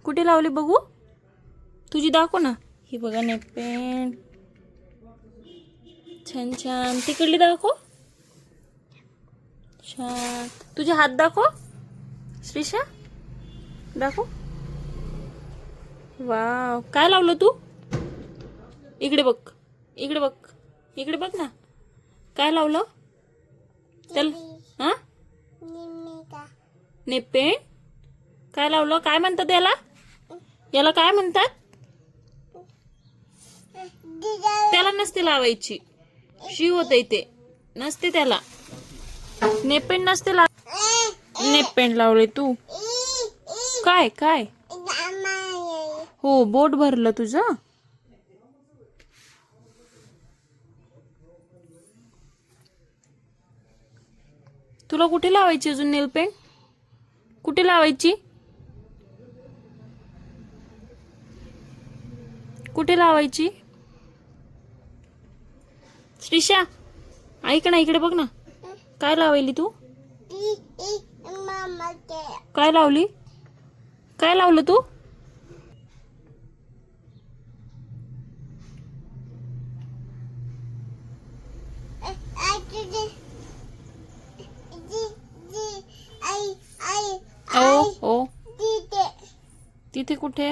कुठे लावली बघू? तुझी दाखव ना. ही बघा नेलपेंट. छान छान. तिकडली दाखव. छान. तुझे हात दाखव श्रीषा. दाखव. वाव, काय लावलं तू? इकडे बघ. इकडे बघ. इकडे बघ ना. काय लावलं? चल. हा, नेलपेंट. काय लावलं? काय म्हणतात याला? याला काय म्हणतात? त्याला नसते लावायची. शी होते ते. नसते त्याला. नेलपेंट नसते नेलपेंट लावले तू. काय काय? हो, बोट भरलं तुझं. तुला कुठे लावायची अजून नेलपेंट? कुठे लावायची? कुठे लावायची? श्रीषा, ऐक ना, इकडे बघ ना. काय लावली तू? काय लावली? काय लावलं तू? ओ ओ, तिथे कुठे?